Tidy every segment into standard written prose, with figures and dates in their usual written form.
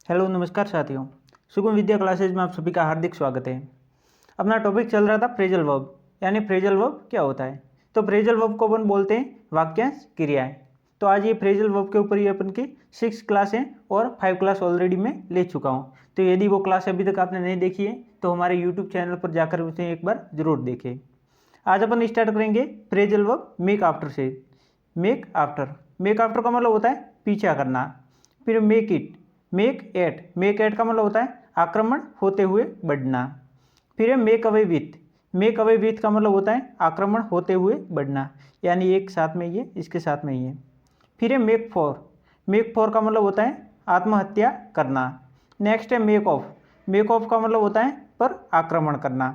Hello नमस्कार साथियों। सुगम विद्या क्लासेज में आप सभी का हार्दिक स्वागत है। अपना टॉपिक चल रहा था फ्रेजल वर्ब, यानी फ्रेजल वर्ब क्या होता है। तो फ्रेजल वर्ब को अपन बोलते हैं वाक्यांश क्रियाएं। तो आज ये फ्रेजल वर्ब के ऊपर ही अपन की 6 क्लास है और 5 क्लास ऑलरेडी मैं ले चुका हूँ। तो यदि वो क्लास अभी तक आपने नहीं देखी है तो हमारे यूट्यूब चैनल पर जाकर उसे एक बार जरूर देखें। आज अपन स्टार्ट करेंगे फ्रेजल वर्ब मेक आफ्टर से। मेक आफ्टर का मतलब होता है पीछा करना। फिर मेक इट, मेक एट का मतलब होता है आक्रमण होते हुए बढ़ना। फिर है मेक अवे विथ का मतलब होता है आक्रमण होते हुए बढ़ना, यानी एक साथ में ये इसके साथ में ही है। फिर है मेक फॉर का मतलब होता है आत्महत्या करना। नेक्स्ट है मेक ऑफ का मतलब होता है पर आक्रमण करना।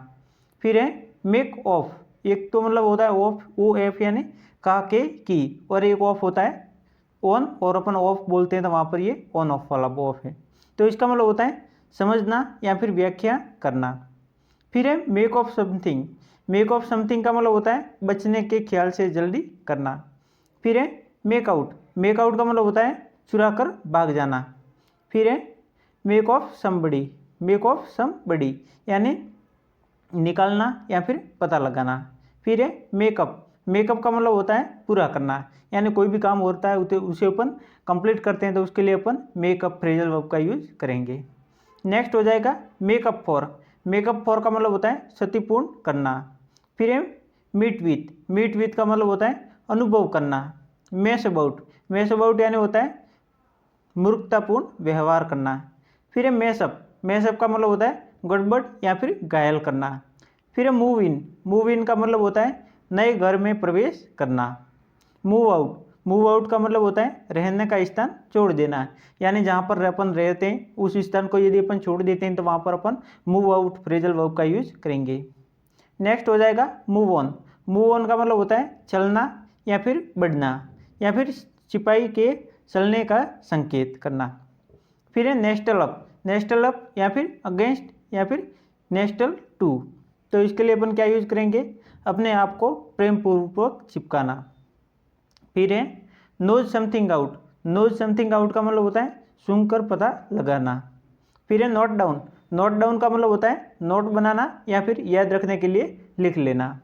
फिर है मेक ऑफ, एक तो मतलब होता है ऑफ, ओ एफ यानी का के की, और एक ऑफ होता है ऑन, और अपन ऑफ बोलते हैं तो वहाँ पर ये ऑन ऑफ वाला ऑफ है। तो इसका मतलब होता है समझना या फिर व्याख्या करना। फिर है मेक ऑफ समथिंग का मतलब होता है बचने के ख्याल से जल्दी करना। फिर है मेक आउट का मतलब होता है चुरा कर भाग जाना। फिर है मेक ऑफ समबडी यानी निकालना या फिर पता लगाना। फिर है मेकअप का मतलब होता है पूरा करना, यानी कोई भी काम होता है उसे अपन कंप्लीट करते हैं तो उसके लिए अपन मेकअप फ्रेजल वर्ब का यूज करेंगे। नेक्स्ट हो जाएगा मेकअप फॉर का मतलब होता है क्षतिपूर्ण करना। फिर है मीट विथ का मतलब होता है अनुभव करना। मैश अबाउट यानी होता है मूर्खतापूर्ण व्यवहार करना। फिर है मैसअप का मतलब होता है गड़बड़ या फिर घायल करना। फिर है मूव इन का मतलब होता है नए घर में प्रवेश करना। मूव आउट का मतलब होता है रहने का स्थान छोड़ देना, यानी जहाँ पर अपन रहते हैं उस स्थान को यदि अपन छोड़ देते हैं तो वहाँ पर अपन मूव आउट फ्रेजल वर्ब का यूज करेंगे। नेक्स्ट हो जाएगा मूव ऑन का मतलब होता है चलना या फिर बढ़ना, या फिर सिपाही के चलने का संकेत करना। फिर है नेस्टल अप या फिर अगेंस्ट या फिर नेस्टल टू। तो इसके लिए अपन क्या यूज करेंगे, अपने आप को प्रेम पूर्वक चिपकाना। फिर है नोज समथिंग आउट का मतलब होता है सूंघकर पता लगाना। फिर है नोट डाउन का मतलब होता है नोट बनाना या फिर याद रखने के लिए लिख लेना।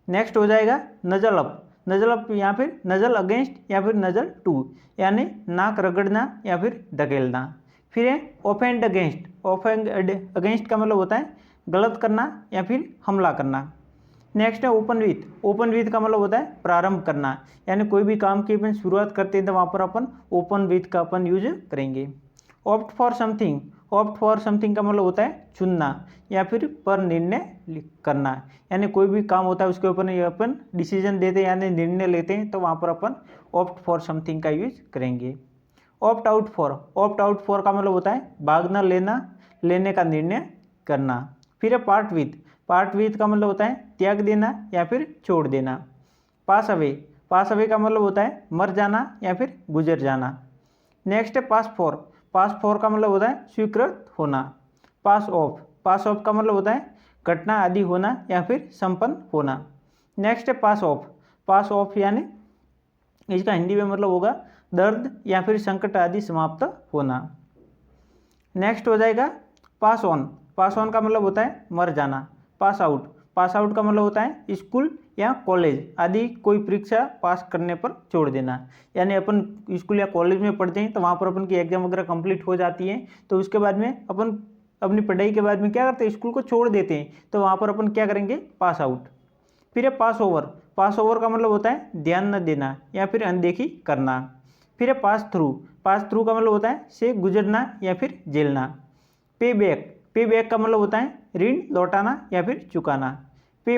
नेक्स्ट हो जाएगा नजल अप या फिर नजल अगेंस्ट या फिर नजल टू, यानी नाक रगड़ना या फिर धकेलना। फिर है ऑफेंड अगेंस्ट का मतलब होता है गलत करना या फिर हमला करना। नेक्स्ट है ओपन विथ का मतलब होता है प्रारंभ करना, यानी कोई भी काम की अपन शुरुआत करते हैं तो वहाँ पर अपन ओपन विथ का अपन यूज करेंगे। ऑप्ट फॉर समथिंग का मतलब होता है चुनना या फिर पर निर्णय करना, यानी कोई भी काम होता है उसके ऊपर अपन डिसीजन देते हैं यानी निर्णय लेते हैं तो वहाँ पर अपन ऑप्ट फॉर समथिंग का यूज करेंगे। ऑप्ट आउट फॉर का मतलब होता है भागना लेने का निर्णय करना। फिर है पार्ट विथ का मतलब होता है त्याग देना या फिर छोड़ देना। पास अवे का मतलब होता है मर जाना या फिर गुजर जाना। नेक्स्ट है पास फॉर का मतलब होता है स्वीकृत होना। पास ऑफ का मतलब होता है घटना आदि होना या फिर संपन्न होना। नेक्स्ट है पास ऑफ यानी इसका हिंदी में मतलब होगा दर्द या फिर संकट आदि समाप्त होना। नेक्स्ट हो जाएगा पास ऑन का मतलब होता है मर जाना। पास आउट का मतलब होता है स्कूल या कॉलेज आदि कोई परीक्षा पास करने पर छोड़ देना, यानी अपन स्कूल या कॉलेज में पढ़ते हैं तो वहाँ पर अपन की एग्जाम वगैरह कंप्लीट हो जाती है तो उसके बाद में अपन अपनी पढ़ाई के बाद में क्या करते हैं स्कूल को छोड़ देते हैं तो वहाँ पर अपन क्या करेंगे पास आउट। फिर है पास ओवर का मतलब होता है ध्यान न देना या फिर अनदेखी करना। फिर है पास थ्रू का मतलब होता है से गुजरना या फिर झेलना। पे बैक का मतलब होता है ऋण लौटाना या फिर चुकाना। पे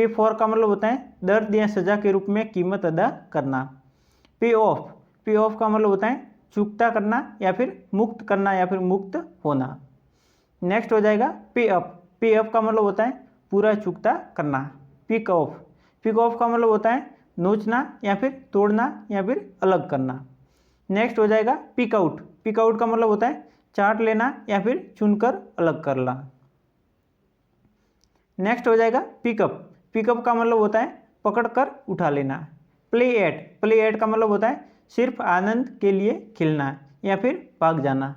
फॉर का मतलब होता है दर्द या सजा के रूप में कीमत अदा करना। पे ऑफ का मतलब होता है चुकता करना या फिर मुक्त करना या फिर मुक्त होना। नेक्स्ट हो जाएगा पे अप का मतलब होता है पूरा चुकता करना। पिक ऑफ का मतलब होता है नोचना या फिर तोड़ना या फिर अलग करना। नेक्स्ट हो जाएगा पिक आउट का मतलब होता है चाट लेना या फिर चुनकर अलग करना। नेक्स्ट हो जाएगा पिकअप का मतलब होता है पकड़कर उठा लेना। प्ले एट का मतलब होता है सिर्फ आनंद के लिए खेलना, या फिर भाग जाना।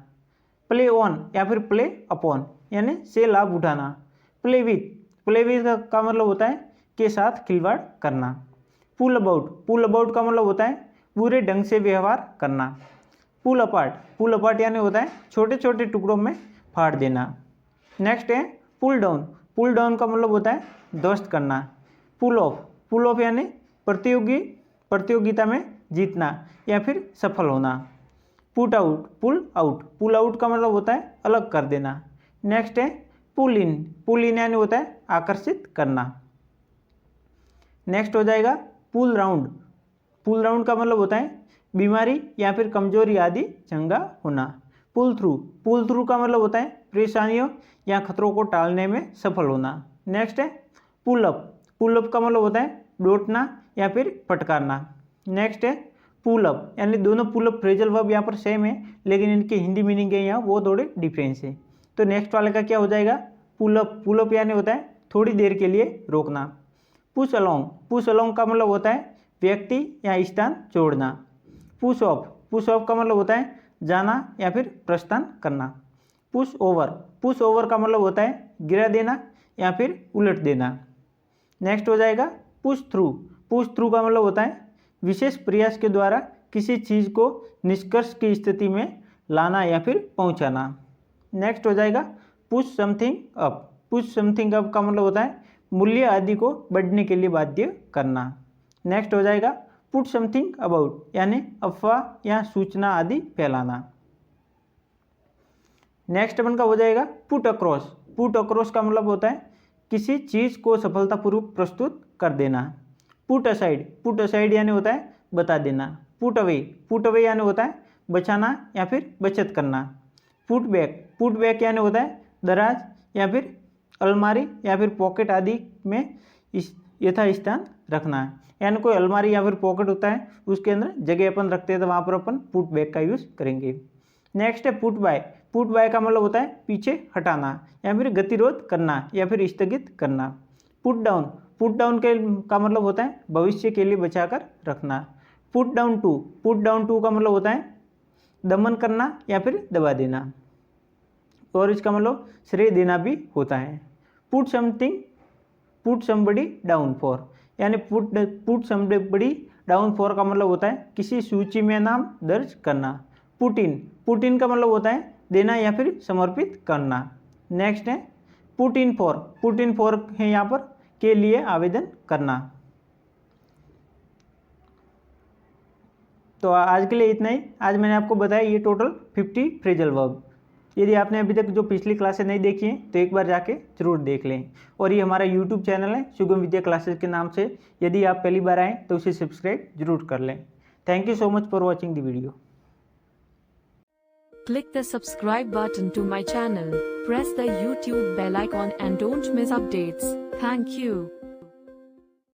प्ले ऑन या फिर प्ले अपॉन यानी से लाभ उठाना। प्ले विथ का मतलब होता है के साथ खिलवाड़ करना। पुल अबाउट का मतलब होता है बुरे ढंग से व्यवहार करना। पुल अपार्ट यानी होता है छोटे छोटे टुकड़ों में फाड़ देना। नेक्स्ट है पुल डाउन का मतलब होता है ध्वस्त करना। पुल ऑफ यानी प्रतियोगिता में जीतना या फिर सफल होना। पुल आउट का मतलब होता है अलग कर देना। नेक्स्ट है पुल इन यानी होता है आकर्षित करना। नेक्स्ट हो जाएगा पुल राउंड का मतलब होता है बीमारी या फिर कमजोरी आदि चंगा होना। पुल थ्रू का मतलब होता है परेशानियों या खतरों को टालने में सफल होना। नेक्स्ट है पुल अप का मतलब होता है डोटना या फिर फटकारना। नेक्स्ट है पुल अप यानी दोनों पुल अप फ्रेजल वर्ब यहाँ पर सेम है, लेकिन इनकी हिंदी मीनिंग है यहाँ वो थोड़े डिफरेंस है। तो नेक्स्ट वाले का क्या हो जाएगा पुल अप यानी होता है थोड़ी देर के लिए रोकना। पुश अलोंग का मतलब होता है व्यक्ति या स्थान छोड़ना। पुश ऑफ का मतलब होता है जाना या फिर प्रस्थान करना। पुश ओवर का मतलब होता है गिरा देना या फिर उलट देना। नेक्स्ट हो जाएगा पुश थ्रू का मतलब होता है विशेष प्रयास के द्वारा किसी चीज़ को निष्कर्ष की स्थिति में लाना या फिर पहुंचाना। नेक्स्ट हो जाएगा पुश समथिंग अप का मतलब होता है मूल्य आदि को बढ़ने के लिए बाध्य करना। नेक्स्ट हो जाएगा पुट समथिंग अबाउट यानी अफवाह या सूचना आदि फैलाना। नेक्स्ट अपन का हो जाएगा पुट अक्रॉस का मतलब होता है किसी चीज़ को सफलतापूर्वक प्रस्तुत कर देना। पुट असाइड यानी होता है बता देना। पुट अवे यानी होता है बचाना या फिर बचत करना। पुट बैक यानी होता है दराज या फिर अलमारी या फिर पॉकेट आदि में यथास्थान रखना। यानी कोई अलमारी या फिर पॉकेट होता है उसके अंदर जगह अपन रखते हैं तो वहाँ पर अपन पुट बैक का यूज़ करेंगे। नेक्स्ट है पुट बाय का मतलब होता है पीछे हटाना या फिर गतिरोध करना या फिर स्थगित करना। पुट डाउन का मतलब होता है भविष्य के लिए बचाकर रखना। पुट डाउन टू का मतलब होता है दमन करना या फिर दबा देना, और इसका मतलब श्रेय देना भी होता है। पुट समबडी डाउन फॉर यानी पुट समबडी डाउन फॉर का मतलब होता है किसी सूची में नाम दर्ज करना। पुट इन का मतलब होता है देना या फिर समर्पित करना। नेक्स्ट है पुट इन फॉर है यहाँ पर के लिए आवेदन करना। तो आज के लिए इतना ही। आज मैंने आपको बताया ये टोटल 50 फ्रेजल वर्ब। यदि आपने अभी तक जो पिछली क्लासेस नहीं देखी हैं तो एक बार जाके जरूर देख लें। और ये हमारा यूट्यूब चैनल है सुगम विद्या क्लासेस के नाम से। यदि आप पहली बार आएँ तो उसे सब्सक्राइब जरूर कर लें। Thank you so much for watching the video. Click the subscribe button to my channel. Press the YouTube bell icon and don't miss updates. Thank you.